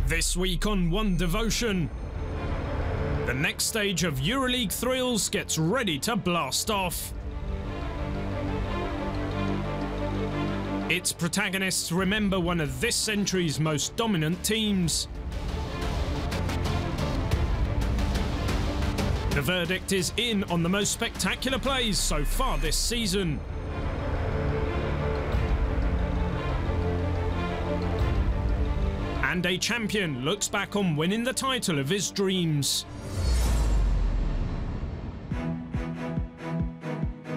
This week on One Devotion, the next stage of Euroleague thrills gets ready to blast off. Its protagonists remember one of this century's most dominant teams. The verdict is in on the most spectacular plays so far this season. And a champion looks back on winning the title of his dreams.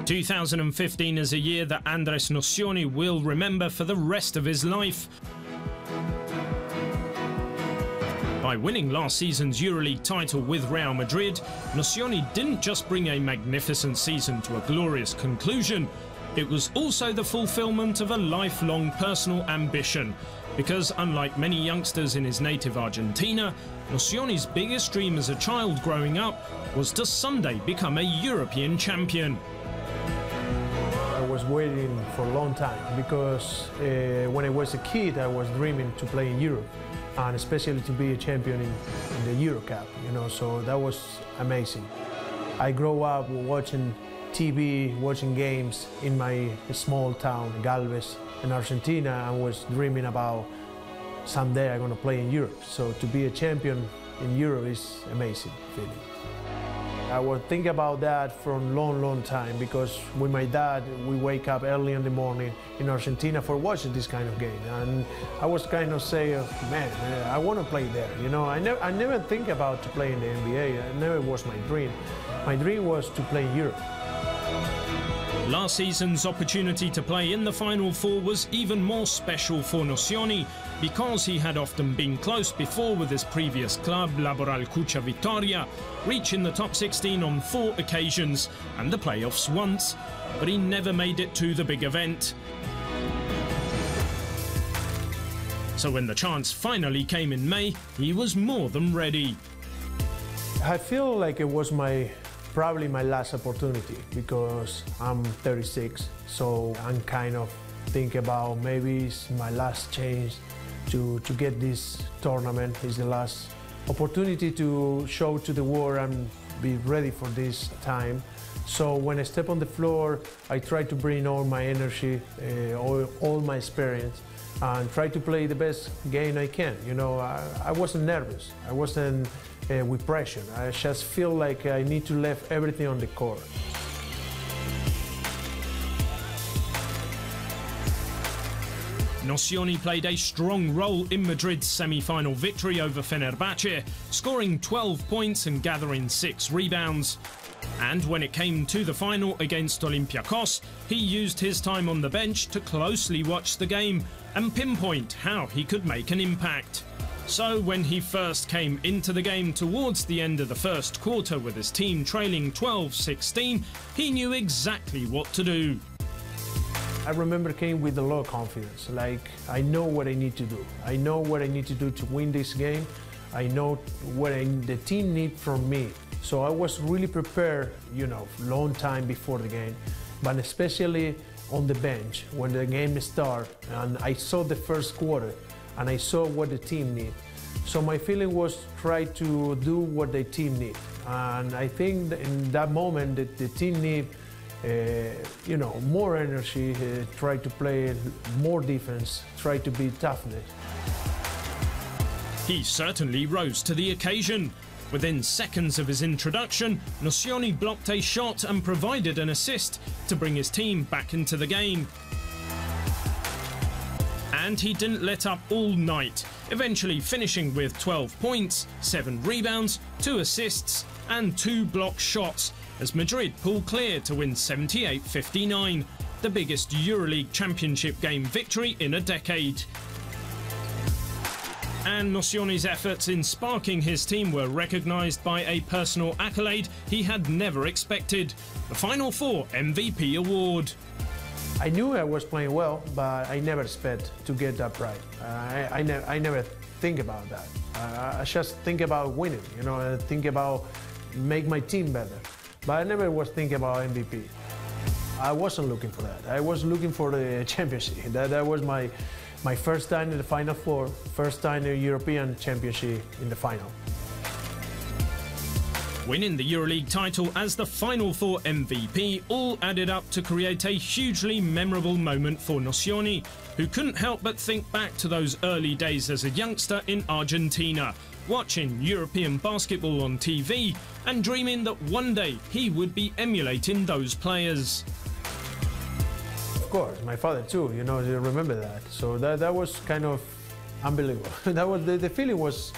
2015 is a year that Andres Nocioni will remember for the rest of his life. By winning last season's Euroleague title with Real Madrid, Nocioni didn't just bring a magnificent season to a glorious conclusion, it was also the fulfillment of a lifelong personal ambition. Because unlike many youngsters in his native Argentina, Nocioni's biggest dream as a child growing up was to someday become a European champion. I was waiting for a long time because when I was a kid I was dreaming to play in Europe and especially to be a champion in the Euro Cup, so that was amazing. I grew up watching TV, watching games in my small town, Galvez, in Argentina, and was dreaming about someday I'm going to play in Europe. So to be a champion in Europe is amazing feeling. I was thinking about that for a long time because with my dad we wake up early in the morning in Argentina for watching this kind of game, and I was kind of saying, man, I want to play there. I never think about to play in the NBA. It never was my dream. My dream was to play in Europe. Last season's opportunity to play in the Final Four was even more special for Nocioni because he had often been close before with his previous club, Laboral Cucha Vitoria, reaching the top 16 on 4 occasions and the playoffs once, but he never made it to the big event. So when the chance finally came in May, he was more than ready. I feel like it was probably my last opportunity because I'm 36, so I'm kind of thinking about maybe it's my last chance to get this tournament. It's the last opportunity to show to the world and be ready for this time. So when I step on the floor, I try to bring all my energy, all my experience, and try to play the best game I can. I wasn't nervous. I wasn't with pressure. I just feel like I need to leave everything on the court. Nocioni played a strong role in Madrid's semi-final victory over Fenerbahce, scoring 12 points and gathering 6 rebounds. And when it came to the final against Olympiacos, he used his time on the bench to closely watch the game and pinpoint how he could make an impact. So when he first came into the game towards the end of the first quarter with his team trailing 12-16, he knew exactly what to do. I remember came with a lot of confidence, like I know what I need to do. I know what I need to do to win this game. I know what the team needs from me. So I was really prepared, long time before the game, but especially on the bench when the game started and I saw the first quarter and I saw what the team need. So my feeling was try to do what the team need. And I think that in that moment that the team need more energy, try to play more defense, try to be toughness. He certainly rose to the occasion. Within seconds of his introduction, Nocioni blocked a shot and provided an assist to bring his team back into the game. And he didn't let up all night, eventually finishing with 12 points, 7 rebounds, 2 assists and 2 blocked shots as Madrid pulled clear to win 78-59, the biggest Euroleague championship game victory in a decade. And Nocioni's efforts in sparking his team were recognised by a personal accolade he had never expected, the Final Four MVP award. I knew I was playing well, but I never expect to get that prize. I never think about that. I just think about winning, I think about make my team better. But I never was thinking about MVP. I wasn't looking for that. I was looking for the championship. That was my my first time in the Final Four, first time in the European Championship in the final. Winning the Euroleague title as the Final Four MVP all added up to create a hugely memorable moment for Nocioni, who couldn't help but think back to those early days as a youngster in Argentina, watching European basketball on TV and dreaming that one day he would be emulating those players. Of course, my father too, you know, you remember that. So that was kind of unbelievable. That was the feeling was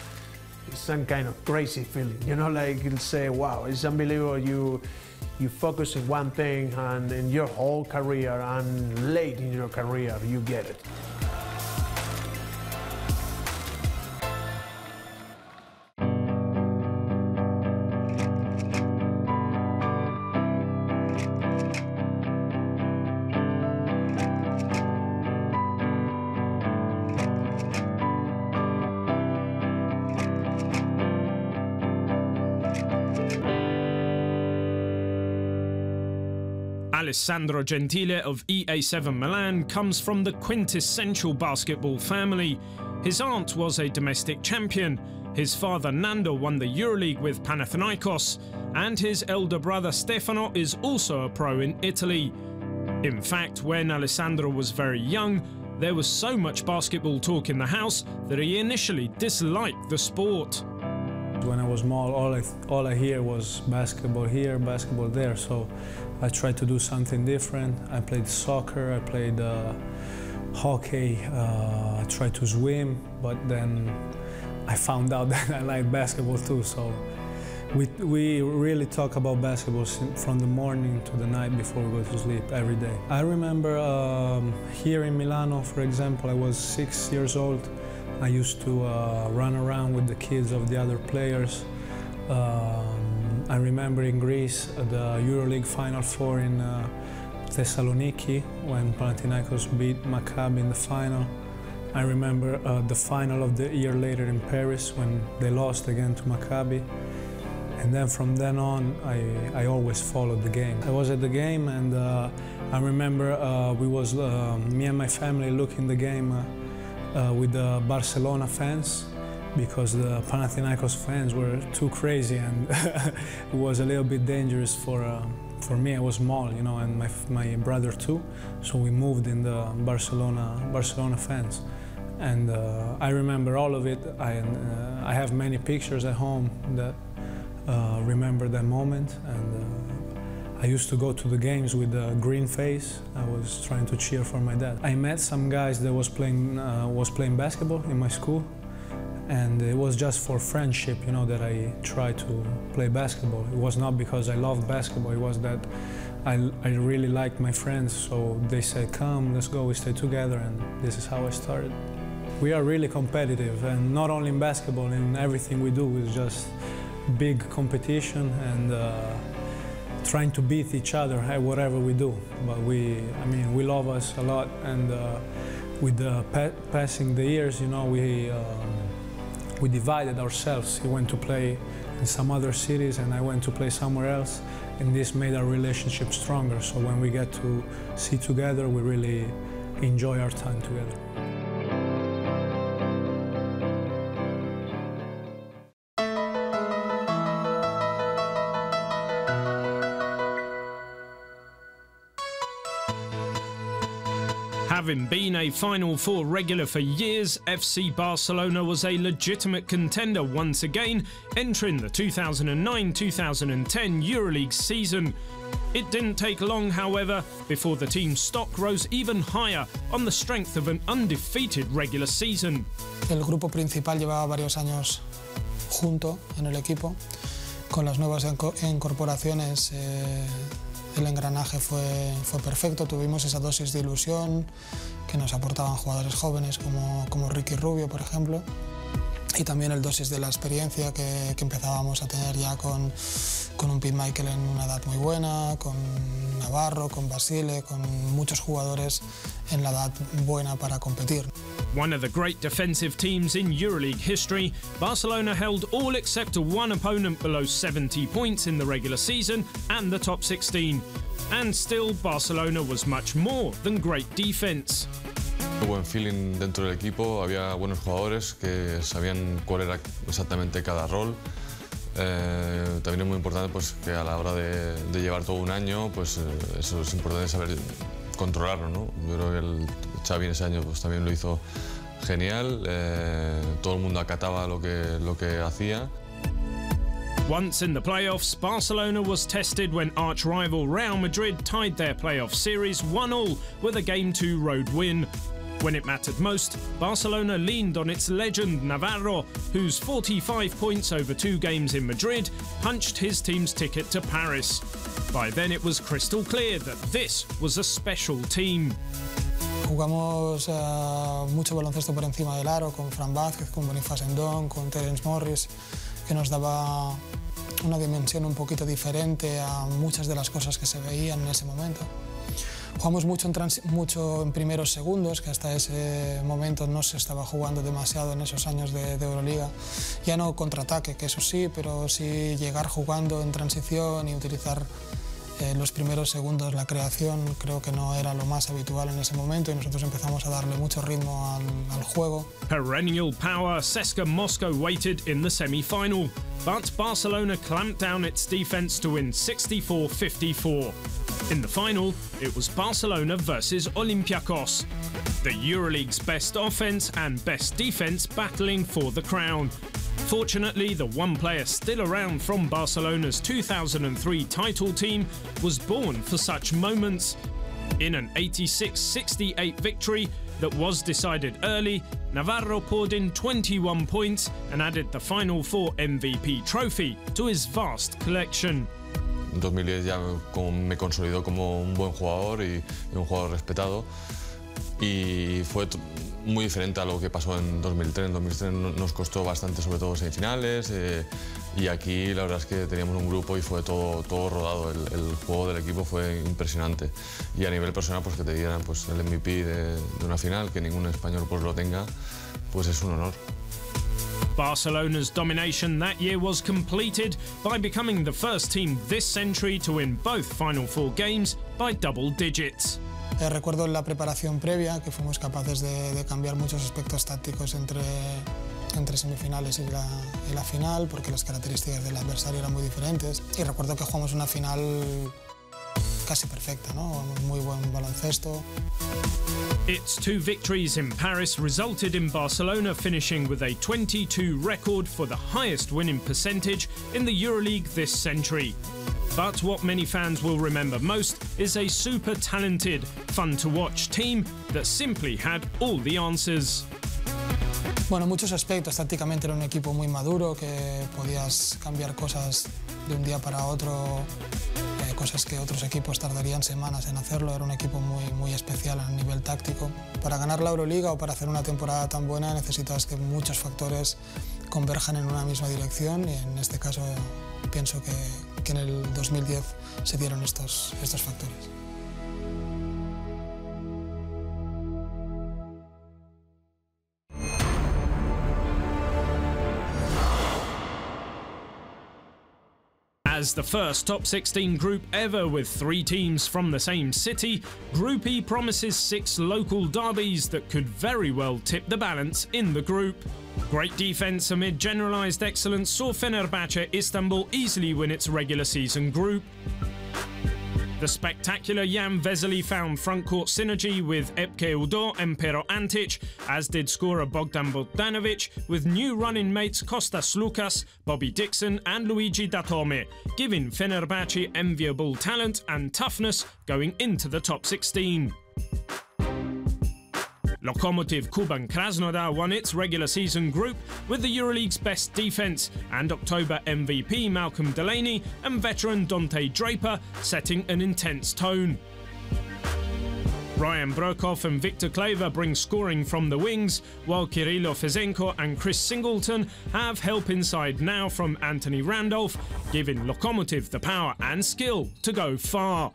some kind of crazy feeling, you know, like you'll say, wow, it's unbelievable. You focus on one thing and in your whole career and late in your career, you get it. Alessandro Gentile of EA7 Milan comes from the quintessential basketball family. His aunt was a domestic champion, his father Nando won the Euroleague with Panathinaikos, and his elder brother Stefano is also a pro in Italy. In fact, when Alessandro was very young, there was so much basketball talk in the house that he initially disliked the sport. When I was small, all I hear was basketball here, basketball there, so I tried to do something different. I played soccer, I played hockey, I tried to swim, but then I found out that I like basketball too, so we really talk about basketball from the morning to the night before we go to sleep every day. I remember here in Milano, for example, I was 6 years old. I used to run around with the kids of the other players. I remember in Greece the Euroleague Final Four in Thessaloniki when Panathinaikos beat Maccabi in the final. I remember the final of the year later in Paris when they lost again to Maccabi. And then from then on, I always followed the game. I was at the game and I remember me and my family looking the game with the Barcelona fans, because the Panathinaikos fans were too crazy and it was a little bit dangerous for me. I was small, you know, and my brother too, so we moved in the Barcelona fans. And I remember all of it. I have many pictures at home that remember that moment, and I used to go to the games with a green face. I was trying to cheer for my dad. I met some guys that was playing basketball in my school, and it was just for friendship, you know, that I tried to play basketball. It was not because I loved basketball, it was that I really liked my friends, so they said, come, let's go, we stay together, and this is how I started. We are really competitive, and not only in basketball, in everything we do, it's just big competition and trying to beat each other at whatever we do. But we love us a lot, and with the passing the years, you know, we divided ourselves. He went to play in some other cities and I went to play somewhere else, and this made our relationship stronger. So when we get to see together, we really enjoy our time together. Having been a Final Four regular for years, FC Barcelona was a legitimate contender once again, entering the 2009-2010 Euroleague season. It didn't take long, however, before the team's stock rose even higher on the strength of an undefeated regular season. El grupo principal llevaba varios años junto en el equipo. Con las nuevas incorporaciones el engranaje fue perfecto, tuvimos esa dosis de ilusión que nos aportaban jugadores jóvenes como Ricky Rubio, por ejemplo, y también el dosis de la experiencia que empezábamos a tener ya con un Pete Michael en una edad muy buena, con Navarro, con Basile, con muchos jugadores en la edad buena para competir. One of the great defensive teams in Euroleague history, Barcelona held all except one opponent below 70 points in the regular season and the top 16. And still, Barcelona was much more than great defense. Buen feeling dentro del equipo, había buenos jugadores que sabían cuál era exactamente cada rol. También es muy importante pues, que a la hora de llevar todo un año, pues eso es importante saber controlarlo, ¿no? Yo creo que el Xavi en ese año pues, también lo hizo genial, todo el mundo acataba lo que hacía. Once in the playoffs, Barcelona was tested when arch-rival Real Madrid tied their playoff series 1-1 with a Game 2 road win. When it mattered most, Barcelona leaned on its legend Navarro, whose 45 points over 2 games in Madrid punched his team's ticket to Paris. By then it was crystal clear that this was a special team. Jugamos mucho baloncesto por encima del aro, con Fran Vázquez, con Boniface Ndong, con Terence Morris, que nos daba una dimensión un poquito diferente a muchas de las cosas que se veían en ese momento. Jugamos mucho en primeros segundos, que hasta ese momento no se estaba jugando demasiado en esos años de Euroliga. Ya no contraataque, que eso sí, pero sí llegar jugando en transición y utilizar los primeros segundos, la creación, creo que no era lo más habitual en ese momento y nosotros empezamos a darle mucho ritmo al juego. Perennial power CSKA Moscow waited in the semi-final, but Barcelona clamped down its defense to win 64-54. In the final, it was Barcelona versus Olympiacos, the Euroleague's best offense and best defense battling for the crown. Fortunately, the one player still around from Barcelona's 2003 title team was born for such moments. In an 86-68 victory that was decided early, Navarro poured in 21 points and added the Final Four MVP trophy to his vast collection. En 2010 ya me consolidó como un buen jugador y un jugador respetado y fue muy diferente a lo que pasó en 2003. En 2003 nos costó bastante, sobre todo semifinales, y aquí la verdad es que teníamos un grupo y fue todo rodado. El juego del equipo fue impresionante y a nivel personal pues que te dieran pues, el MVP de una final, que ningún español pues lo tenga, pues es un honor. Barcelona's domination that year was completed by becoming the first team this century to win both Final Four games by double digits. Recuerdo en la preparación previa que fuimos capaces de cambiar muchos aspectos tácticos entre semifinales y la final, porque las características del adversario eran muy diferentes. Y recuerdo que jugamos una final casi perfecta, ¿no? Muy buen baloncesto. Its 2 victories in Paris resulted in Barcelona finishing with a 22 record for the highest winning percentage in the Euroleague this century. But what many fans will remember most is a super talented, fun-to-watch team that simply had all the answers. Bueno, muchos aspectos. Tácticamente era un equipo muy maduro, que podías cambiar cosas de un día para otro, cosas que otros equipos tardarían semanas en hacerlo. Era un equipo muy especial a nivel táctico. Para ganar la Euroliga o para hacer una temporada tan buena necesitas que muchos factores converjan en una misma dirección y en este caso pienso que en el 2010 se dieron estos factores. As the first top 16 group ever with 3 teams from the same city, Group E promises 6 local derbies that could very well tip the balance in the group. Great defense amid generalized excellence saw Fenerbahce Istanbul easily win its regular season group. The spectacular Jan Vesely found frontcourt synergy with Epke Udo and Pero Antic, as did scorer Bogdan Bogdanovic, with new running mates Kostas Lukas, Bobby Dixon and Luigi Datome, giving Fenerbahce enviable talent and toughness going into the top 16. Lokomotiv Kuban Krasnodar won its regular season group with the Euroleague's best defense, and October MVP Malcolm Delaney and veteran Dante Draper setting an intense tone. Ryan Broekhoff and Victor Claver bring scoring from the wings, while Kirilo Fezenko and Chris Singleton have help inside now from Anthony Randolph, giving Lokomotiv the power and skill to go far.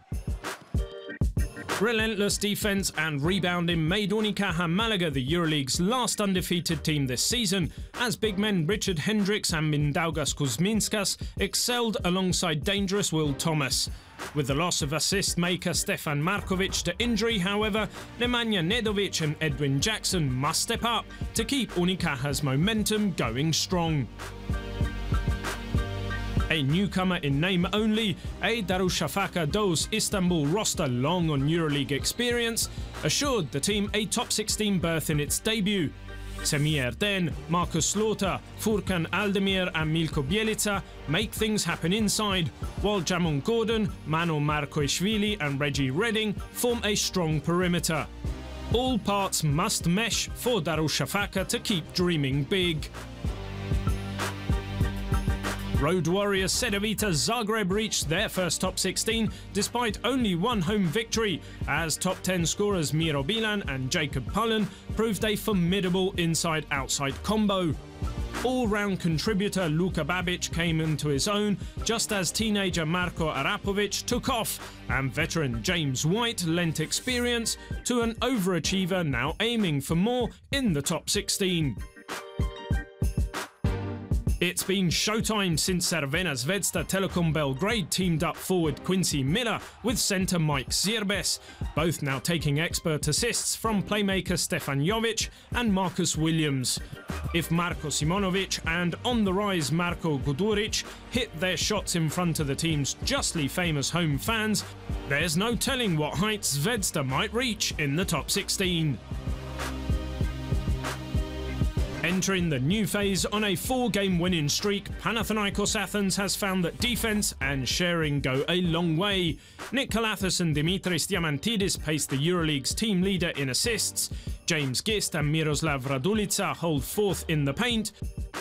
Relentless defense and rebounding made Unicaja Malaga the Euroleague's last undefeated team this season, as big men Richard Hendricks and Mindaugas Kuzminskas excelled alongside dangerous Will Thomas. With the loss of assist maker Stefan Markovic to injury, however, Nemanja Nedovic and Edwin Jackson must step up to keep Unicaja's momentum going strong. A newcomer in name only, a Darüşşafaka 2 Istanbul roster long on Euroleague experience, assured the team a top 16 berth in its debut. Semih Erden, Marcus Slaughter, Furkan Aldemir and Milko Bielica make things happen inside, while Jamon Gordon, Mano Markoishvili and Reggie Redding form a strong perimeter. All parts must mesh for Darüşşafaka to keep dreaming big. Road warriors Cedevita Zagreb reached their first top 16 despite only one home victory, as top 10 scorers Miro Bilan and Jacob Pullen proved a formidable inside-outside combo. All-round contributor Luka Babic came into his own just as teenager Marko Arapovic took off, and veteran James White lent experience to an overachiever now aiming for more in the top 16. It's been showtime since Crvena Zvezda Telekom Belgrade teamed up forward Quincy Miller with centre Mike Zirbes, both now taking expert assists from playmaker Stefan Jovic and Marcus Williams. If Marko Simonovic and on-the-rise Marko Guduric hit their shots in front of the team's justly famous home fans, there's no telling what heights Zvezda might reach in the top 16. Entering the new phase on a 4-game winning streak, Panathinaikos Athens has found that defense and sharing go a long way. Nick Kalathis and Dimitris Diamantidis pace the Euroleague's team leader in assists. James Gist and Miroslav Radulica hold fourth in the paint,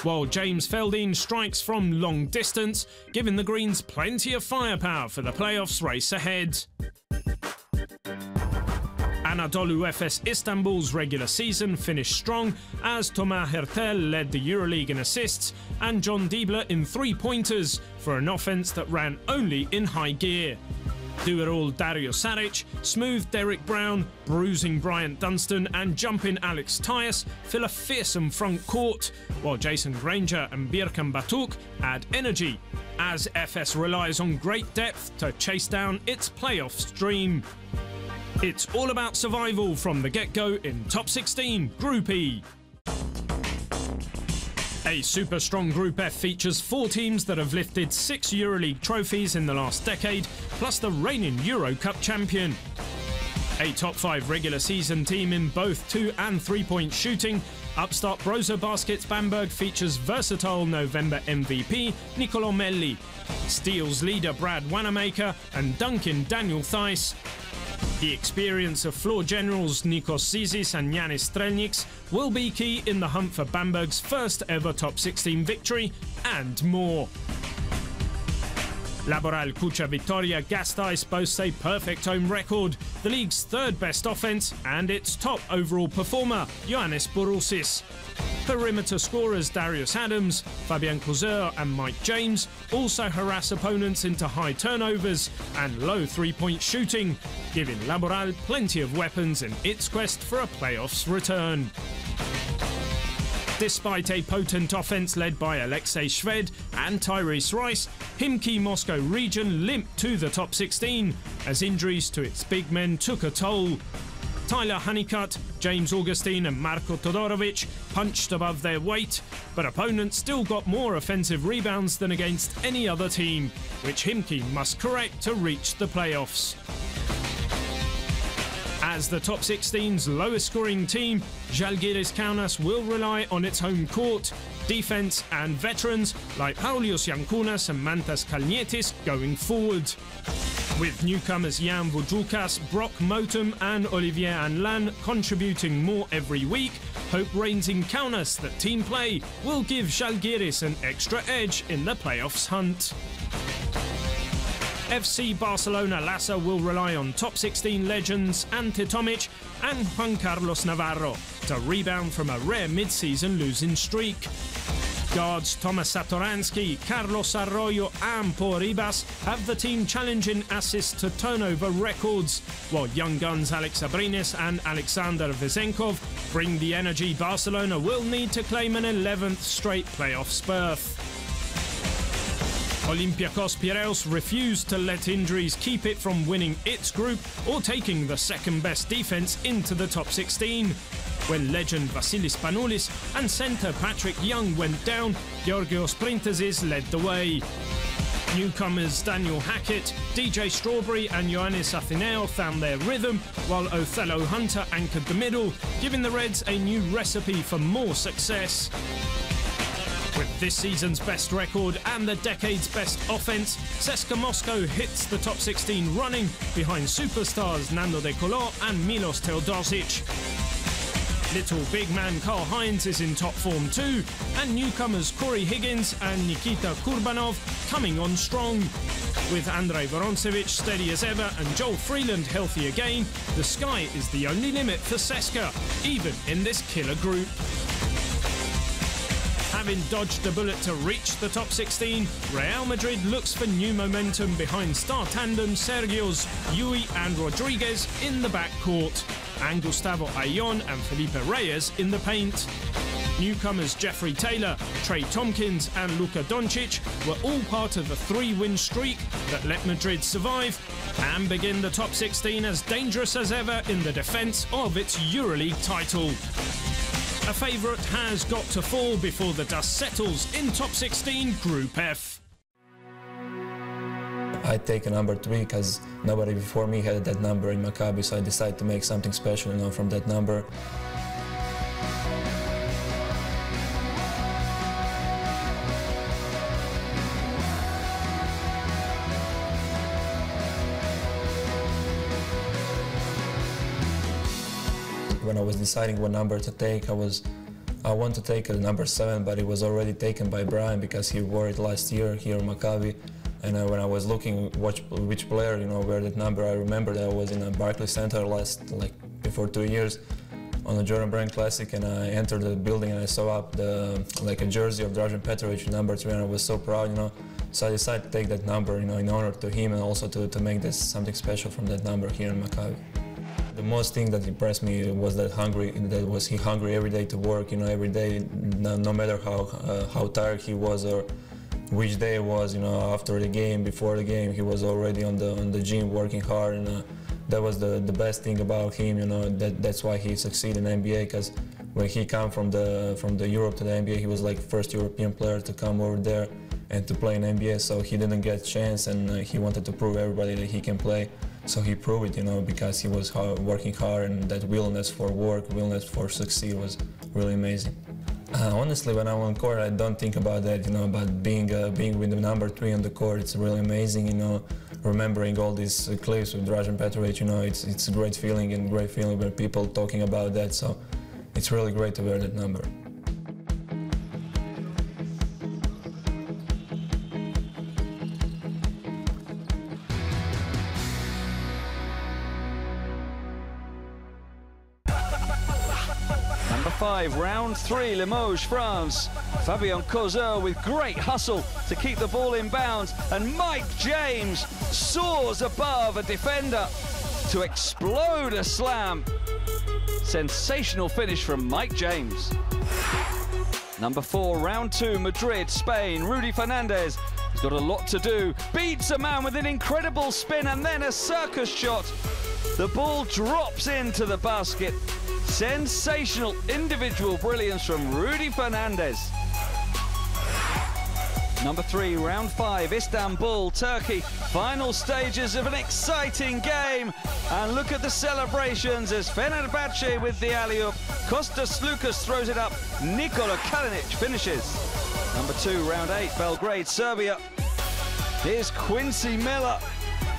while James Feldin strikes from long distance, giving the Greens plenty of firepower for the playoffs race ahead. Anadolu Efes Istanbul's regular season finished strong as Thomas Hertel led the Euroleague in assists and John Diebler in three-pointers for an offense that ran only in high gear. Do-it-all Dario Saric, smooth Derek Brown, bruising Bryant Dunstan and jumping Alex Tyus fill a fearsome front court, while Jason Granger and Birkan Batuk add energy, as Efes relies on great depth to chase down its playoffs dream. It's all about survival from the get-go in Top 16 Group E. A super strong Group F features 4 teams that have lifted 6 Euroleague trophies in the last decade, plus the reigning Euro Cup champion. A top 5 regular season team in both 2- and 3-point shooting, upstart Brose Baskets Bamberg features versatile November MVP Nicolo Melli, Steel's leader Brad Wanamaker and Duncan Daniel Theis. The experience of floor generals Nikos Zizis and Yanis Strelniks will be key in the hunt for Bamberg's first ever top 16 victory, and more. Laboral Cucha Vitoria Gasteiz boasts a perfect home record, the league's third best offense and its top overall performer, Ioannis Bourousis. Perimeter scorers Darius Adams, Fabian Couture and Mike James also harass opponents into high turnovers and low three-point shooting, giving Laboral plenty of weapons in its quest for a playoffs return. Despite a potent offense led by Alexei Shved and Tyrese Rice, Khimki Moscow region limped to the top 16 as injuries to its big men took a toll. Tyler Honeycutt, James Augustine and Marko Todorovic punched above their weight, but opponents still got more offensive rebounds than against any other team, which Khimki must correct to reach the playoffs. As the top 16's lowest scoring team, Žalgiris Kaunas will rely on its home court, defense and veterans like Paulius Jankūnas and Mantas Kalnietis going forward. With newcomers Jan Vujukas, Brock Motum and Olivier Anlan contributing more every week, hope reigns in Kaunas that team play will give Žalgiris an extra edge in the playoffs hunt. FC Barcelona Lassa will rely on top 16 legends Ante Tomic and Juan Carlos Navarro to rebound from a rare mid-season losing streak. Guards Tomas Satoransky, Carlos Arroyo and Paul Ribas have the team challenging assist to turnover records, while young guns Alex Abrines and Alexander Vesenkov bring the energy Barcelona will need to claim an 11th straight playoffs berth. Olympiacos Piraeus refused to let injuries keep it from winning its group or taking the second-best defence into the top 16. When legend Vasilis Panoulis and centre Patrick Young went down, Georgios Printezis led the way. Newcomers Daniel Hackett, DJ Strawberry and Ioannis Atheneo found their rhythm, while Othello Hunter anchored the middle, giving the Reds a new recipe for more success. With this season's best record and the decade's best offence, CSKA Moscow hits the top 16 running behind superstars Nando De Colo and Milos Teodosic. Little big man Karl Heinz is in top form too, and newcomers Corey Higgins and Nikita Kurbanov coming on strong. With Andrei Vorontsevich steady as ever and Joel Freeland healthy again, the sky is the only limit for CSKA, even in this killer group. Having dodged a bullet to reach the top 16, Real Madrid looks for new momentum behind star tandem Sergios, Yui and Rodriguez in the backcourt, and Gustavo Ayllón and Felipe Reyes in the paint. Newcomers Jeffrey Taylor, Trey Tompkins and Luka Doncic were all part of the 3-win streak that let Madrid survive and begin the top 16 as dangerous as ever in the defence of its Euroleague title. A favourite has got to fall before the dust settles in top 16 Group F. I take a number 3 because nobody before me had that number in Maccabi, so I decided to make something special, from that number. When I was deciding what number to take, I wanted to take a number 7, but it was already taken by Brian because he wore it last year here in Maccabi. And when I was looking which player, wear that number, I remember that I was in a Barclays Center before 2 years on the Jordan Brand Classic, and I entered the building and I saw up a jersey of Dražen Petrovic, number 3, and I was so proud, So I decided to take that number, in honor to him and also to make this something special from that number here in Maccabi. The most thing that impressed me was he hungry every day to work, every day, no matter how tired he was or which day it was, after the game, before the game, he was already on the gym working hard, and that was the best thing about him, that's why he succeeded in NBA, because when he came from the Europe to the NBA, he was like first European player to come over there and to play in NBA, so he didn't get a chance, and he wanted to prove everybody that he can play. So he proved it, because he was working hard, and that willingness for work, willingness for succeed was really amazing. Honestly, when I'm on court, I don't think about that, but being with the number 3 on the court, it's really amazing, remembering all these clips with Dražen Petrovic, it's a great feeling when people talking about that, so it's really great to wear that number. Number 5, round 3, Limoges, France. Fabien Causeur with great hustle to keep the ball in bounds, and Mike James soars above a defender to explode a slam. Sensational finish from Mike James. Number 4, round 2, Madrid, Spain. Rudy Fernandez has got a lot to do. Beats a man with an incredible spin and then a circus shot. The ball drops into the basket. Sensational individual brilliance from Rudy Fernandez. Number 3, round 5, Istanbul, Turkey. Final stages of an exciting game. And look at the celebrations as Fenerbahce with the alley-oop. Kostas Lukas throws it up. Nikola Kalinic finishes. Number 2, round 8, Belgrade, Serbia. Here's Quincy Miller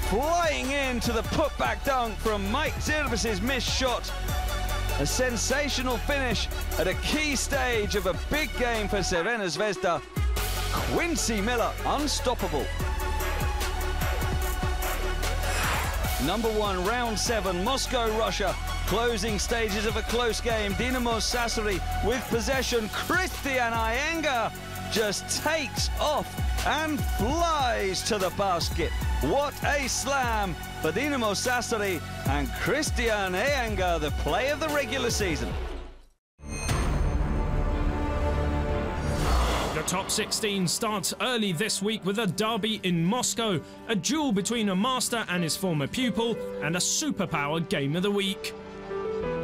flying into the putback dunk from Mike Zirbis's missed shot. A sensational finish at a key stage of a big game for Crvena Zvezda. Quincy Miller, unstoppable. Number 1, round 7, Moscow, Russia. Closing stages of a close game. Dinamo Sassari with possession. Christian Iyengar just takes off and flies to the basket. What a slam for Dinamo Sassari, and Christian Iyengar, the play of the regular season. The top 16 starts early this week with a derby in Moscow, a duel between a master and his former pupil, and a superpower game of the week.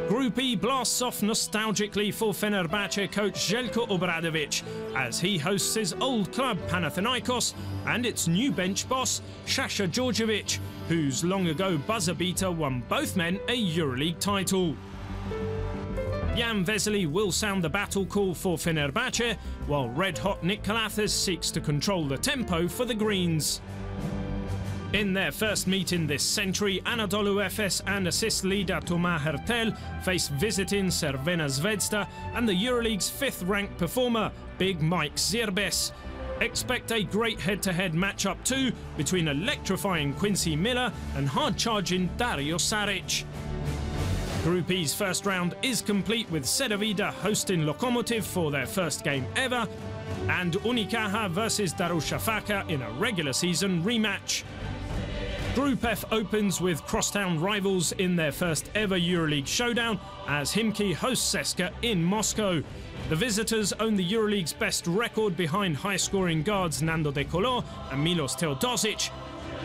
Group E blasts off nostalgically for Fenerbahce coach Željko Obradović as he hosts his old club Panathinaikos and its new bench boss Saša Đorđević, whose long ago buzzer beater won both men a Euroleague title. Jan Vesely will sound the battle call for Fenerbahce, while red-hot Nick Kalathis seeks to control the tempo for the Greens. In their first meeting this century, Anadolu Efes and assist leader Toma Hertel face visiting Crvena Zvezda and the Euroleague's fifth-ranked performer, Big Mike Zirbes. Expect a great head-to-head matchup too between electrifying Quincy Miller and hard-charging Dario Saric. Group E's first round is complete with Cedevita hosting Lokomotiv for their first game ever, and Unicaja versus Darushafaca in a regular season rematch. Group F opens with crosstown rivals in their first ever Euroleague showdown as Khimki hosts CSKA in Moscow. The visitors own the Euroleague's best record behind high-scoring guards Nando De Colo and Milos Teodosic,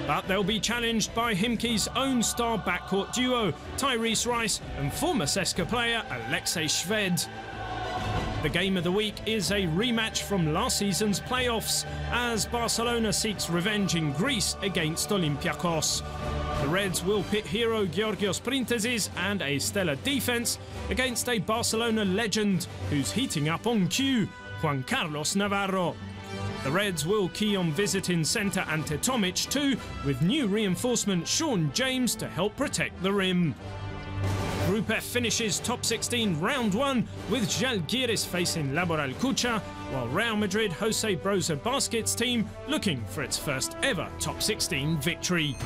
but they'll be challenged by Khimki's own star backcourt duo, Tyrese Rice and former CSKA player Alexei Shved. The game of the week is a rematch from last season's playoffs as Barcelona seeks revenge in Greece against Olympiacos. The Reds will pit hero Georgios Printezis and a stellar defense against a Barcelona legend who's heating up on cue, Juan Carlos Navarro. The Reds will key on visiting centre Ante Tomic too, with new reinforcement Sean James to help protect the rim. Group F finishes top 16 round 1 with Žalgiris facing Laboral Kucha, while Real Madrid hosts a Broza Baskets team looking for its first ever top 16 victory.